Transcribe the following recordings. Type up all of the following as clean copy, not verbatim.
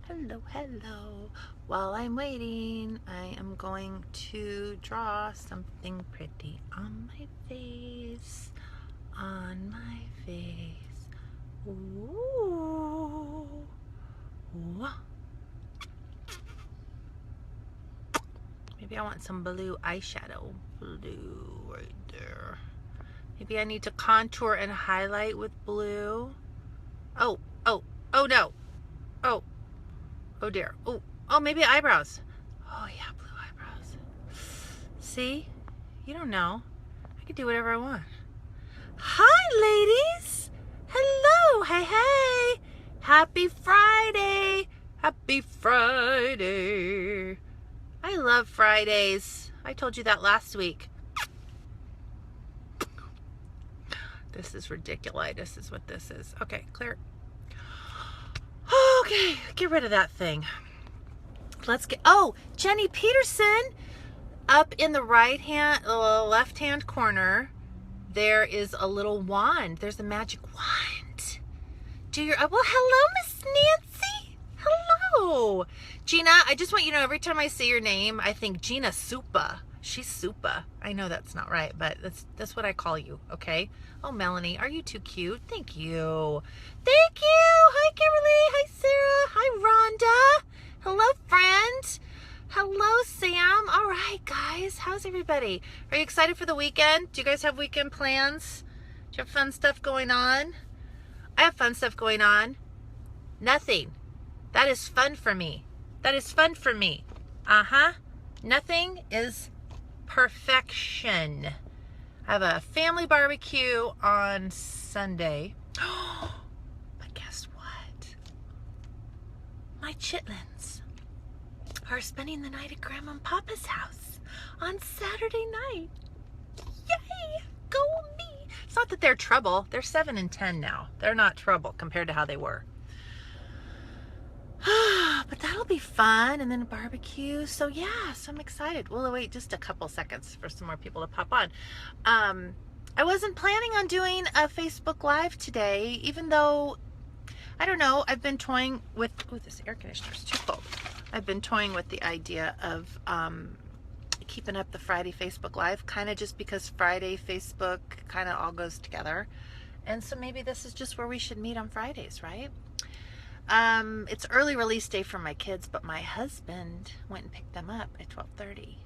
Hello, hello. While I'm waiting, I am going to draw something pretty on my face. On my face. Ooh. Ooh. Maybe I want some blue eyeshadow. Blue right there. Maybe I need to contour and highlight with blue. Oh no. Oh dear. Oh, maybe eyebrows. Oh yeah, blue eyebrows. See? You don't know. I can do whatever I want. Hi, ladies. Hello. Hey. Happy Friday. Happy Friday. I love Fridays. I told you that last week. This is ridiculous. This is what this is. Okay, clear. Okay, get rid of that thing. Let's get, Jenny Peterson, up in the left-hand corner, there is a little wand. There's a magic wand. Hello, Miss Nancy. Hello. Gina, I just want you to know, every time I say your name, I think Gina Supa. She's Supa. I know that's not right, but that's what I call you, okay? Oh, Melanie, are you too cute? Thank you. Thank you. Hi, Kimberly. Hi, Sarah. Hi, Rhonda. Hello, friend. Hello, Sam. All right, guys. How's everybody? Are you excited for the weekend? Do you guys have weekend plans? Do you have fun stuff going on? I have fun stuff going on. Nothing. That is fun for me. That is fun for me. Uh-huh. Nothing is perfection. I have a family barbecue on Sunday. But guess what? My chitlins are spending the night at Grandma and Papa's house on Saturday night. Yay! Go me! It's not that they're trouble. They're 7 and 10 now. They're not trouble compared to how they were. But that'll be fun, and then a barbecue. So yeah, so I'm excited. We'll wait just a couple seconds for some more people to pop on. I wasn't planning on doing a Facebook Live today, even though, I don't know, I've been toying with, this air conditioner's too cold. I've been toying with the idea of keeping up the Friday Facebook Live, kind of just because Friday Facebook kind of all goes together. And so maybe this is just where we should meet on Fridays, right? It's early release day for my kids, but my husband went and picked them up at 12:30.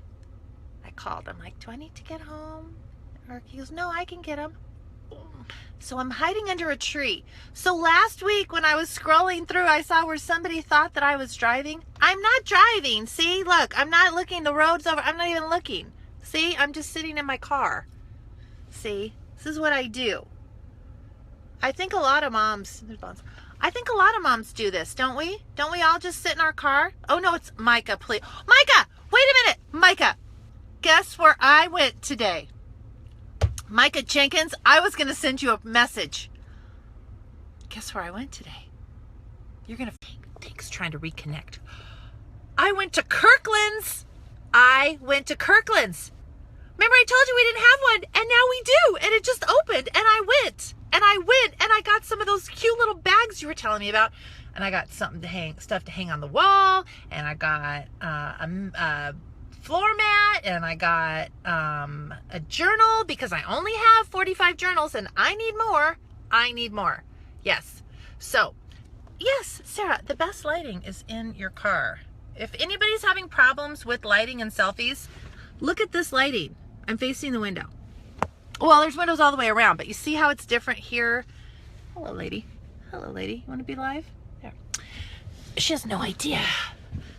I called. I'm like, do I need to get home? Or he goes, no, I can get them. So I'm hiding under a tree. So last week when I was scrolling through, I saw where somebody thought that I was driving. I'm not driving. See, look, I'm not looking. The road's over. I'm not even looking. See, I'm just sitting in my car. See, this is what I do. I think a lot of moms, do this, don't we? Don't we all just sit in our car? Oh no, it's Micah, please. Micah, wait a minute. Micah, guess where I went today? Micah Jenkins, I was going to send you a message. Guess where I went today? You're going to, thanks, trying to reconnect. I went to Kirkland's. Remember I told you we didn't have one, and now we do, and it just opened, and I went, and I got some of those cute little bags you were telling me about, and I got stuff to hang on the wall, and I got a floor mat, and I got a journal, because I only have 45 journals, and I need more. Yes. So, yes, Sarah, the best lighting is in your car. If anybody's having problems with lighting and selfies, look at this lighting. I'm facing the window. Well, there's windows all the way around, but you see how it's different here? Hello, lady. Hello, lady. You want to be live? There. She has no idea.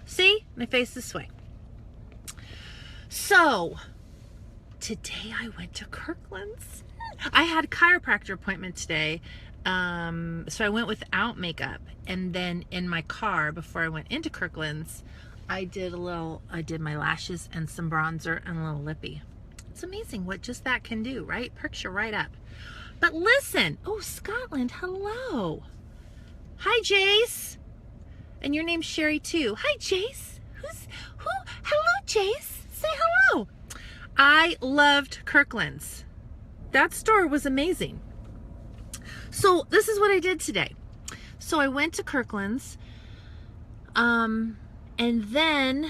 See? My face this way. So, today I went to Kirkland's. I had a chiropractor appointment today, so I went without makeup. And then in my car, before I went into Kirkland's, I did my lashes and some bronzer and a little lippy. It's amazing what just that can do, right? Perks you right up. But listen, Scotland, hello. Hi, Jace. And your name's Sherry too. Hi, Jace. Hello, Jace. Say hello. I loved Kirkland's. That store was amazing. So this is what I did today. So I went to Kirkland's. And then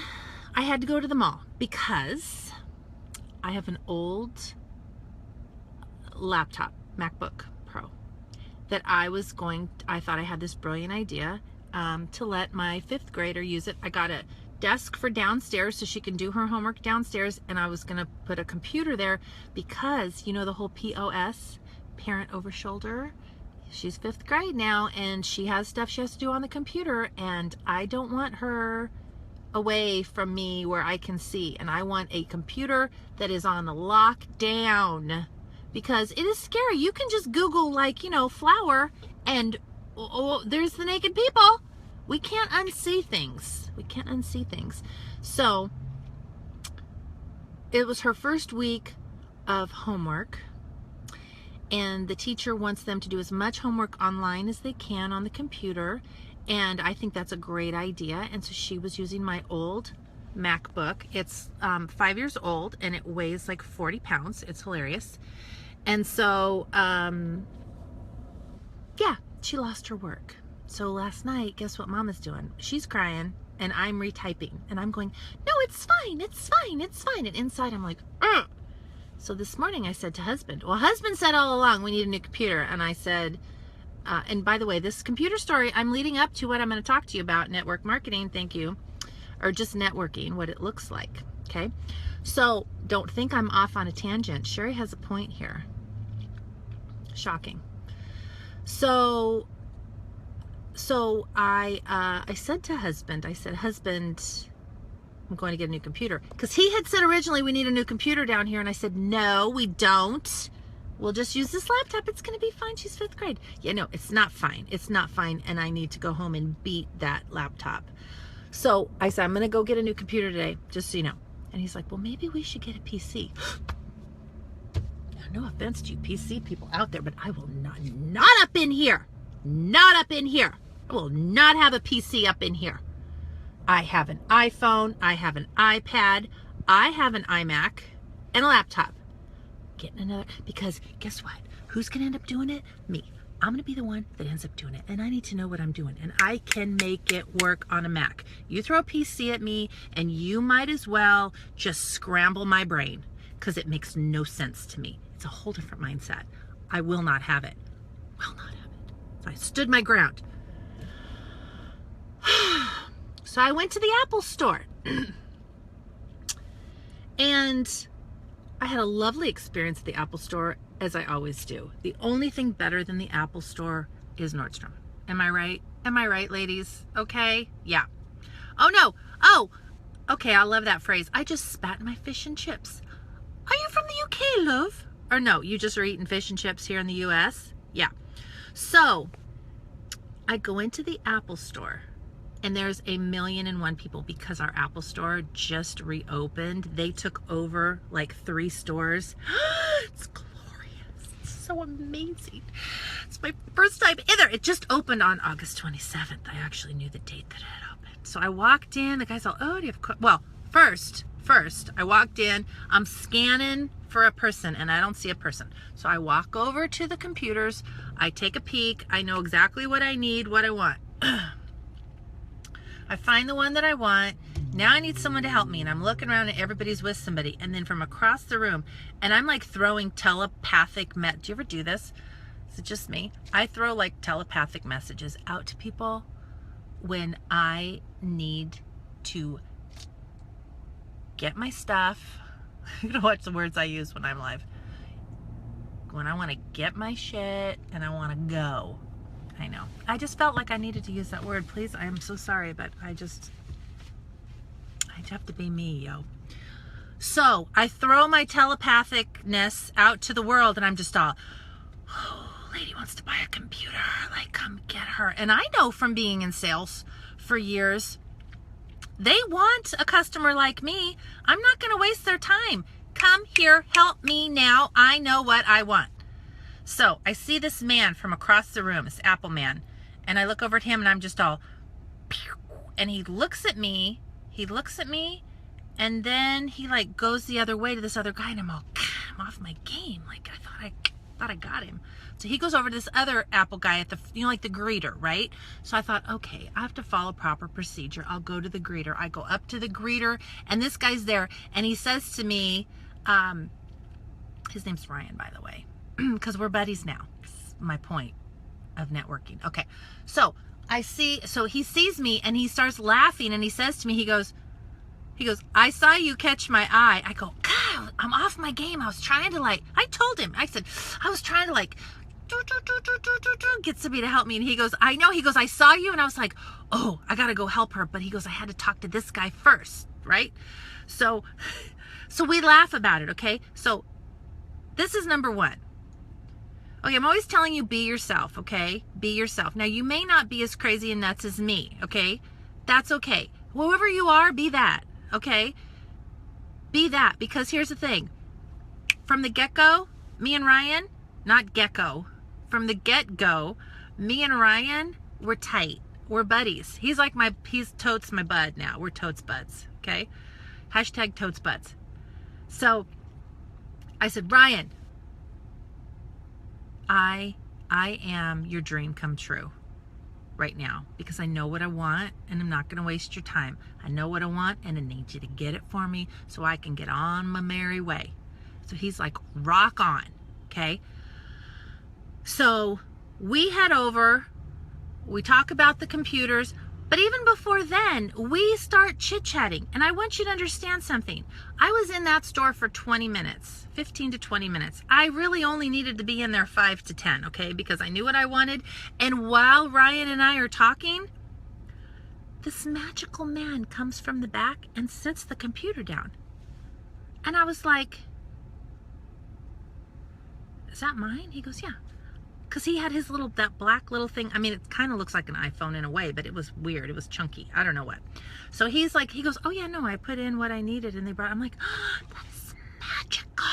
I had to go to the mall because I have an old laptop, MacBook Pro, that I thought I had this brilliant idea to let my 5th grader use it. I got a desk for downstairs so she can do her homework downstairs, and I was going to put a computer there because, you know, the whole POS, parent over shoulder. She's 5th grade now, and she has stuff she has to do on the computer, and I don't want her away from me where I can see, and I want a computer that is on lockdown, because it is scary. You can just Google, like, you know, flower, and there's the naked people. We can't unsee things. We can't unsee things. So it was her first week of homework, and the teacher wants them to do as much homework online as they can on the computer, and I think that's a great idea. And so she was using my old MacBook. It's 5 years old, and it weighs like 40 pounds. It's hilarious. And so, yeah, she lost her work. So last night, guess what Mama's doing? She's crying, and I'm retyping, and I'm going, no, it's fine, it's fine, it's fine. And inside I'm like, ugh. So this morning I said to husband, well, husband said all along we need a new computer. And I said, and by the way, this computer story, I'm leading up to what I'm going to talk to you about, network marketing, thank you, or just networking, what it looks like, okay? So don't think I'm off on a tangent. Sherry has a point here. Shocking. So I said to husband, I said, husband, I'm going to get a new computer. Because he had said originally we need a new computer down here. And I said, no, we don't. We'll just use this laptop. It's going to be fine. She's 5th grade. Yeah, no, it's not fine. It's not fine. And I need to go home and beat that laptop. So I said, I'm going to go get a new computer today, just so you know. And he's like, well, maybe we should get a PC. Now, no offense to you PC people out there, but I will not up in here. Not up in here. I will not have a PC up in here. I have an iPhone, I have an iPad, I have an iMac, and a laptop. Getting another, because guess what? Who's going to end up doing it? Me. I'm going to be the one that ends up doing it, and I need to know what I'm doing, and I can make it work on a Mac. You throw a PC at me, and you might as well just scramble my brain, because it makes no sense to me. It's a whole different mindset. I will not have it. Will not have it. So I stood my ground. So I went to the Apple store and I had a lovely experience at the Apple store, as I always do. The only thing better than the Apple store is Nordstrom. Am I right? Am I right, ladies? Okay. Yeah. Oh no. Oh, okay. I love that phrase. I just spat in my fish and chips. Are you from the UK, love? Or no, you just are eating fish and chips here in the US? Yeah. So I go into the Apple store, and there's 1,000,001 people because our Apple store just reopened. They took over like 3 stores. It's glorious. It's so amazing. It's my first time either. It just opened on August 27th. I actually knew the date that it had opened. So I walked in. The guy's all, oh, do you have, well, first, I walked in. I'm scanning for a person, and I don't see a person. So I walk over to the computers. I take a peek. I know exactly what I need, what I want. I find the one that I want. Now I need someone to help me, and I'm looking around and everybody's with somebody, and then from across the room, and I'm like throwing telepathic do you ever do this? Is it just me? I throw like telepathic messages out to people when I need to get my stuff. You know, watch the words I use when I'm live. When I want to get my shit and I want to go. I know. I just felt like I needed to use that word. Please, I am so sorry, but I have to be me, yo. So I throw my telepathicness out to the world, and I'm just all, oh, lady wants to buy a computer. Like, come get her. And I know from being in sales for years, they want a customer like me. I'm not going to waste their time. Come here, help me now. I know what I want. So I see this man from across the room, this Apple man, and I look over at him, and I'm just all, and he looks at me, and then he like goes the other way to this other guy, and I'm all, I'm off my game. Like I thought thought I got him. So he goes over to this other Apple guy at the, like the greeter, right? So I thought, okay, I have to follow proper procedure. I'll go to the greeter. I go up to the greeter, and this guy's there, and he says to me, his name's Ryan, by the way, because we're buddies now. That's my point of networking. Okay, so he sees me, and he starts laughing, and he says to me, he goes, I saw you catch my eye. I go, God, I'm off my game. I was trying to I told him, I said, I was trying to get somebody to help me. And he goes, I know. He goes, I saw you. And I was like, oh, I got to go help her. But he goes, I had to talk to this guy first, right? So we laugh about it, okay? So this is number one. Okay, I'm always telling you, be yourself, okay? Be yourself. Now, you may not be as crazy and nuts as me, okay? That's okay. Whoever you are, be that. Okay? Be that, because here's the thing. From the get-go, me and Ryan, not gecko, from the get-go, me and Ryan, we're tight. We're buddies. He's totes my bud now. We're totes buds, okay? Hashtag totes buds. So I said, Ryan, I am your dream come true right now, because I know what I want, and I'm not going to waste your time. I know what I want, and I need you to get it for me so I can get on my merry way. So he's like, rock on, okay? So we head over, we talk about the computers, but even before then, we start chit-chatting. And I want you to understand something. I was in that store for 20 minutes, 15 to 20 minutes. I really only needed to be in there 5 to 10, okay? Because I knew what I wanted. And while Ryan and I are talking, this magical man comes from the back and sets the computer down. And I was like, is that mine? He goes, yeah. Because he had his that black little thing. I mean, it kind of looks like an iPhone in a way, but it was weird. It was chunky. I don't know what. So he goes, oh yeah, no, I put in what I needed and they brought, I'm like, oh, that is magical.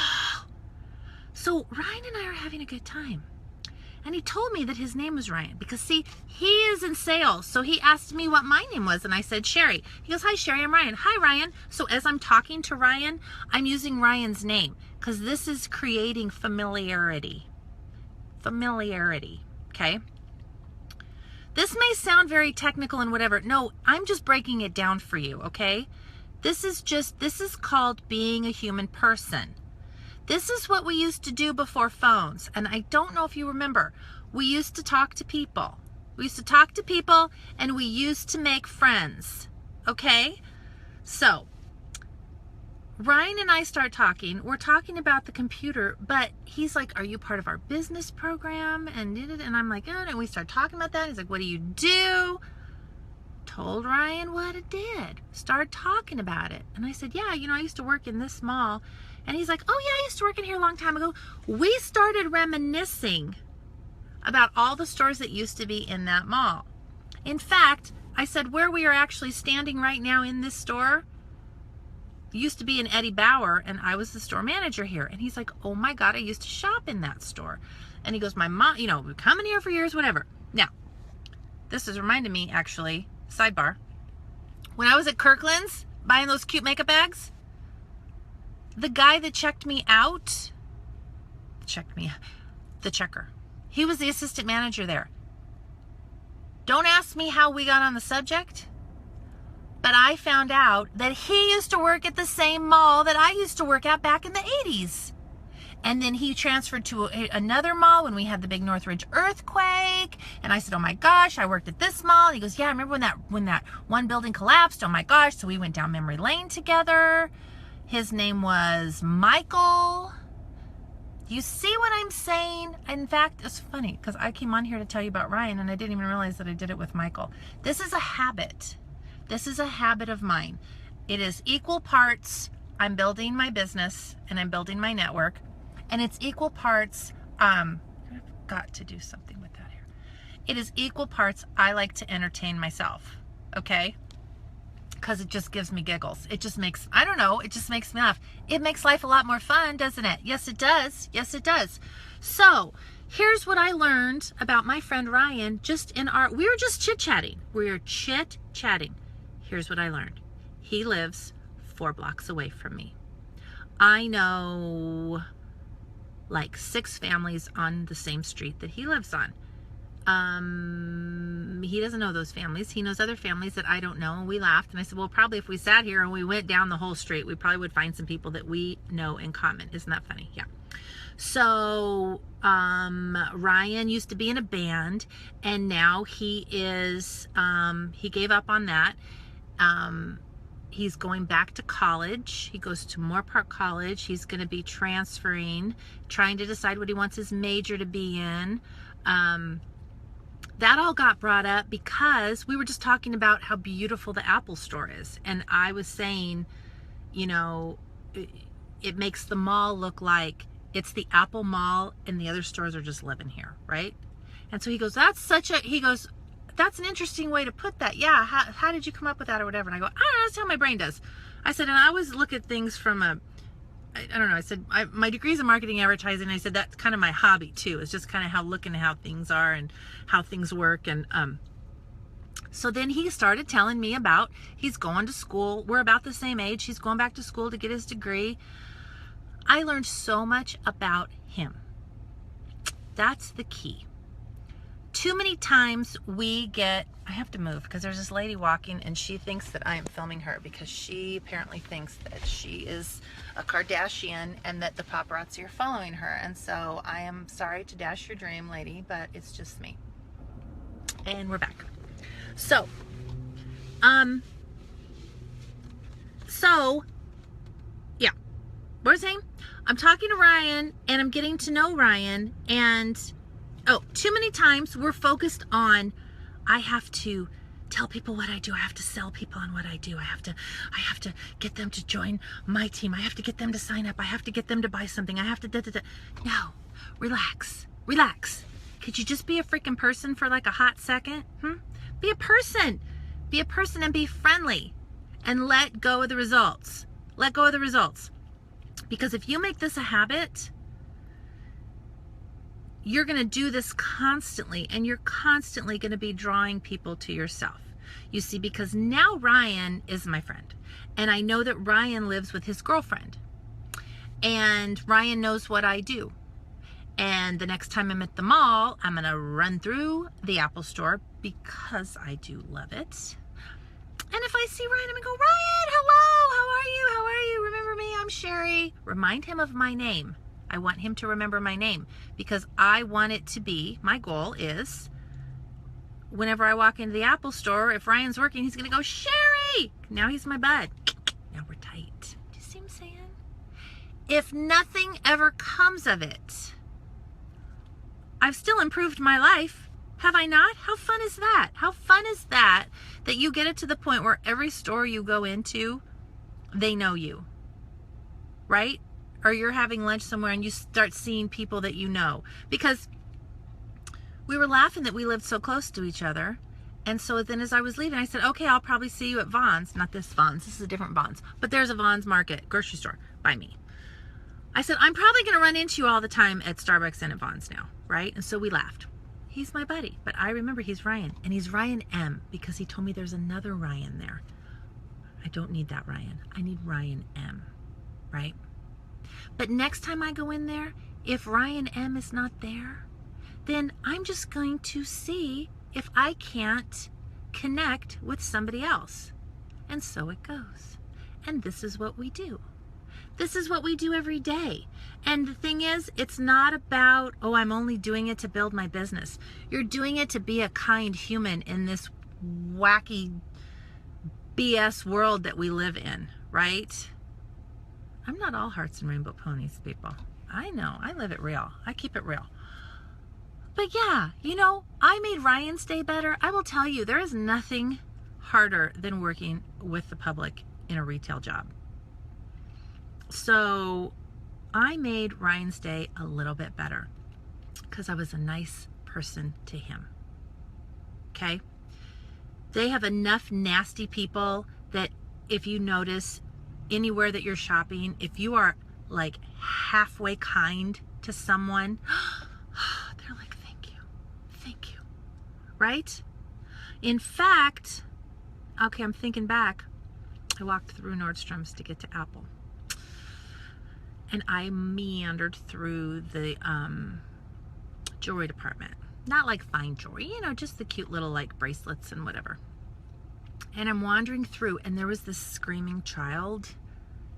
So Ryan and I are having a good time. And he told me that his name was Ryan because, see, he is in sales. So he asked me what my name was, and I said, Sherry. He goes, hi, Sherry, I'm Ryan. Hi, Ryan. So as I'm talking to Ryan, I'm using Ryan's name because this is creating familiarity. Familiarity, okay? This may sound very technical and whatever. No, I'm just breaking it down for you, okay? This is called being a human person. This is what we used to do before phones. And I don't know if you remember, we used to talk to people. We used to talk to people and we used to make friends, okay? So Ryan and I start talking. We're talking about the computer, but he's like, are you part of our business program? And I'm like, oh, and we start talking about that. He's like, what do you do? Told Ryan what it did. Started talking about it. And I said, yeah, I used to work in this mall. And he's like, oh yeah, I used to work in here a long time ago. We started reminiscing about all the stores that used to be in that mall. In fact, I said, where we are actually standing right now in this store used to be in Eddie Bauer, and I was the store manager here. And he's like, oh my God, I used to shop in that store. And he goes, my mom, we've come in here for years, whatever. Now, this has reminded me, actually, sidebar, when I was at Kirkland's buying those cute makeup bags, the guy that checked me out, the checker, he was the assistant manager there. Don't ask me how we got on the subject, but I found out that he used to work at the same mall that I used to work at back in the 80s. And then he transferred to another mall when we had the big Northridge earthquake. And I said, oh my gosh, I worked at this mall. And he goes, yeah, I remember when that one building collapsed. Oh my gosh. So we went down memory lane together. His name was Michael. You see what I'm saying? In fact, it's funny because I came on here to tell you about Ryan and I didn't even realize that I did it with Michael. This is a habit. This is a habit of mine. It is equal parts, I'm building my business and I'm building my network. And it's equal parts, I've got to do something with that here. It is equal parts, I like to entertain myself, okay? Because it just gives me giggles. It just makes, I don't know, it just makes me laugh. It makes life a lot more fun, doesn't it? Yes, it does. Yes, it does. So, here's what I learned about my friend Ryan we were just chit-chatting. We were chit-chatting. Here's what I learned. He lives 4 blocks away from me. I know like 6 families on the same street that he lives on. He doesn't know those families. He knows other families that I don't know. And we laughed. And I said, well, probably if we sat here and we went down the whole street, we probably would find some people that we know in common. Isn't that funny? Yeah. So, Ryan used to be in a band, and now he is, he gave up on that. He's going back to college. He goes to Moorpark College. He's going to be transferring, trying to decide what he wants his major to be in. That all got brought up because we were just talking about how beautiful the Apple store is. And I was saying, you know, it makes the mall look like it's the Apple Mall and the other stores are just living here, right? And so he goes, that's an interesting way to put that. Yeah, how did you come up with that or whatever? And I go, I don't know, that's how my brain does. I said, and I always look at things from I don't know, I said, my degree's in marketing advertising. I said, that's kind of my hobby too. It's just kind of looking at how things are and how things work. And so then he started telling me about, he's going to school. We're about the same age. He's going back to school to get his degree. I learned so much about him. That's the key. Too many times I have to move because there's this lady walking and she thinks that I am filming her because she apparently thinks that she is a Kardashian and that the paparazzi are following her. And so I am sorry to dash your dream, lady, but it's just me. And we're back. So, yeah, what was I saying? I'm talking to Ryan and I'm getting to know Ryan, and too many times we're focused on, I have to tell people what I do. I have to sell people on what I do. I have to get them to join my team. I have to get them to sign up. I have to get them to buy something. I have to No, relax. Could you just be a freaking person for like a hot second? Be a person and be friendly and let go of the results. Because if you make this a habit, you're going to do this constantly, and you're constantly going to be drawing people to yourself. You see, because now Ryan is my friend, and I know that Ryan lives with his girlfriend, and Ryan knows what I do. And the next time I'm at the mall, I'm going to run through the Apple store because I do love it. And if I see Ryan, I'm going to go, Ryan, hello, how are you? Remember me? I'm Sherry. Remind him of my name. I want him to remember my name because I want it to be, my goal is, whenever I walk into the Apple store, if Ryan's working, he's going to go, Sherry! Now he's my bud. Now we're tight. Do you see what I'm saying? If nothing ever comes of it, I've still improved my life. Have I not? How fun is that? How fun is that you get it to the point where every store you go into, they know you, right? Or you're having lunch somewhere and you start seeing people that you know. Because we were laughing that we lived so close to each other. And so then as I was leaving, I said, okay, I'll probably see you at Vons. Not this Vons. This is a different Vons. But there's a Vons Market grocery store by me. I said, I'm probably going to run into you all the time at Starbucks and at Vons now, right? And so we laughed. He's my buddy. But I remember he's Ryan. And he's Ryan M. because he told me there's another Ryan there. I don't need that Ryan. I need Ryan M. Right? But next time I go in there, if Ryan M is not there, then I'm just going to see if I can't connect with somebody else. And so it goes. And this is what we do. This is what we do every day. And the thing is, it's not about, oh, I'm only doing it to build my business. You're doing it to be a kind human in this wacky BS world that we live in, right? I'm not all hearts and rainbow ponies, people. I know. I live it real. I keep it real. But yeah, you know, I made Ryan's day better. I will tell you, there is nothing harder than working with the public in a retail job. So I made Ryan's day a little bit better because I was a nice person to him. Okay? They have enough nasty people that if you notice anywhere that you're shopping, if you are like halfway kind to someone, they're like, thank you, right? In fact, okay, I'm thinking back. I walked through Nordstrom's to get to Apple. and I meandered through the jewelry department. Not like fine jewelry, you know, just the cute little like bracelets and whatever. And I'm wandering through, and there was this screaming child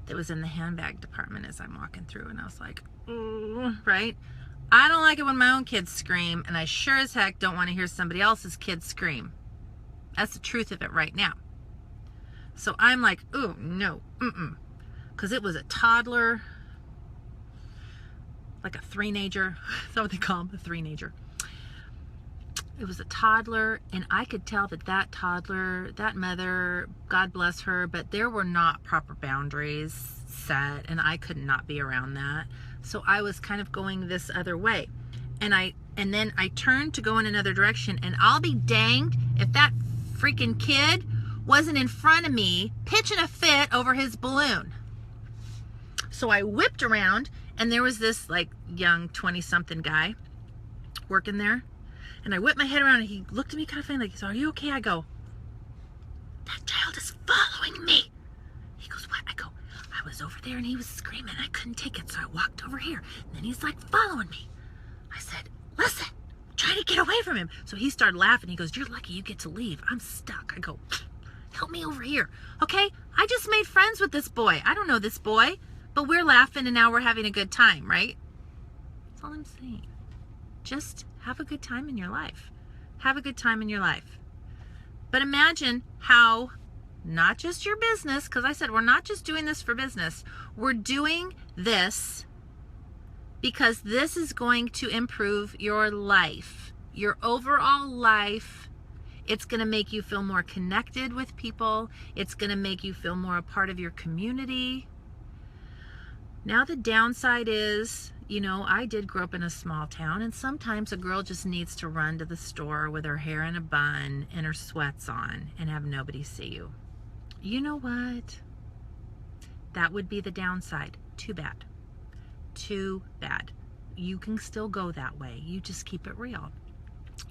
that was in the handbag department as I'm walking through, and I was like, ooh, right? I don't like it when my own kids scream, and I sure as heck don't want to hear somebody else's kids scream. That's the truth of it right now. So I'm like, ooh, no, because it was a toddler, like a three-nager. Is that what they call them? A three-nager. It was a toddler, and I could tell that that toddler, that mother, God bless her, but there were not proper boundaries set, and I could not be around that. So I was kind of going this other way. And then I turned to go in another direction, and I'll be danged if that freaking kid wasn't in front of me pitching a fit over his balloon. So I whipped around, and there was this like young 20-something guy working there. And I whipped my head around, and he looked at me kind of funny, like, so are you okay? I go, that child is following me. He goes, what? I go, I was over there, and he was screaming. I couldn't take it, so I walked over here. And then he's like following me. I said, listen, try to get away from him. So he started laughing. He goes, you're lucky you get to leave. I'm stuck. I go, help me over here. Okay, I just made friends with this boy. I don't know this boy, but we're laughing, and now we're having a good time, right? That's all I'm saying. Just have a good time in your life. Have a good time in your life. But imagine how, not just your business, because I said we're not just doing this for business. We're doing this because this is going to improve your life, your overall life. It's going to make you feel more connected with people. It's going to make you feel more a part of your community. Now the downside is, you know, I did grow up in a small town, and sometimes a girl just needs to run to the store with her hair in a bun and her sweats on and have nobody see you. You know what? That would be the downside. Too bad. Too bad. You can still go that way. You just keep it real.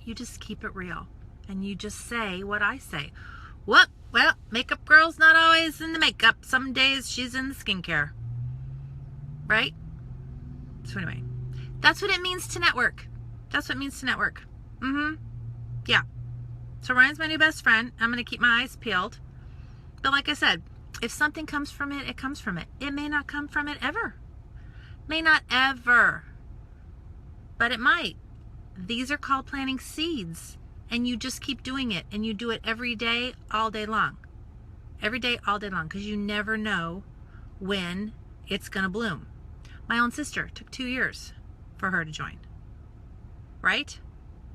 You just keep it real. And you just say what I say. Well, makeup girl's not always in the makeup. Some days she's in the skincare. Right? So anyway, that's what it means to network. That's what it means to network. Yeah. So Ryan's my new best friend. I'm going to keep my eyes peeled. But like I said, if something comes from it, it comes from it. It may not come from it ever. May not ever. But it might. These are called planting seeds. And you just keep doing it. And you do it every day, all day long. Every day, all day long. Because you never know when it's going to bloom. My own sister took 2 years for her to join. Right?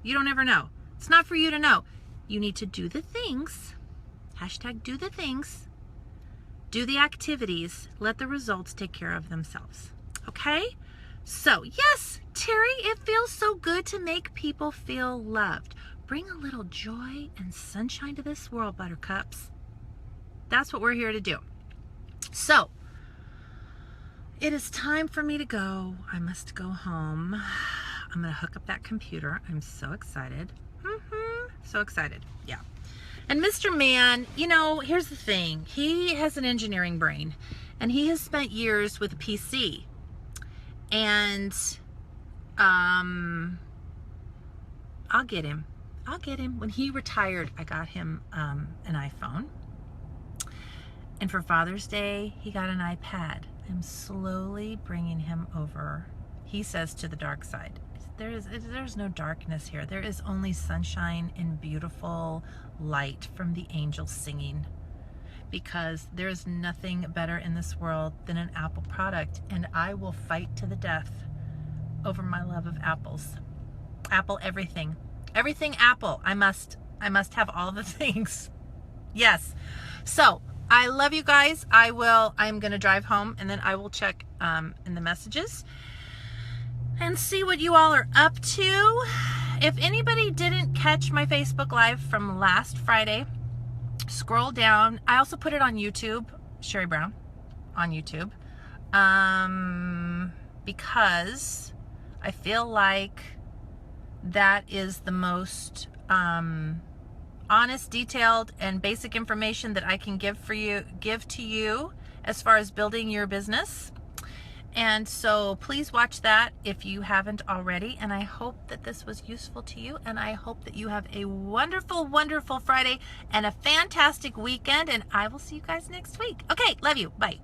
You don't ever know. It's not for you to know. You need to do the things. Hashtag do the things. Do the activities. Let the results take care of themselves. Okay? So, yes, Terry, it feels so good to make people feel loved. Bring a little joy and sunshine to this world, buttercups. That's what we're here to do. So, it is time for me to go. I must go home. I'm going to hook up that computer. I'm so excited. So excited. Yeah. And Mr. Man, you know, here's the thing. He has an engineering brain, and he has spent years with a PC. And I'll get him. When he retired, I got him an iPhone. And for Father's Day, he got an iPad. I'm slowly bringing him over, he says, to the dark side. There's no darkness here. There is only sunshine and beautiful light from the angels singing. Because there's nothing better in this world than an Apple product. And I will fight to the death over my love of apples. Apple everything. Everything Apple. I must have all the things. Yes. So, I love you guys. I'm going to drive home, and then I will check in the messages and see what you all are up to. If anybody didn't catch my Facebook Live from last Friday, scroll down. I also put it on YouTube, Sherry Brown, on YouTube, because I feel like that is the most honest, detailed, and basic information that I can give to you as far as building your business. And so please watch that if you haven't already. And I hope that this was useful to you. And I hope that you have a wonderful, wonderful Friday and a fantastic weekend. And I will see you guys next week. Okay, love you. Bye.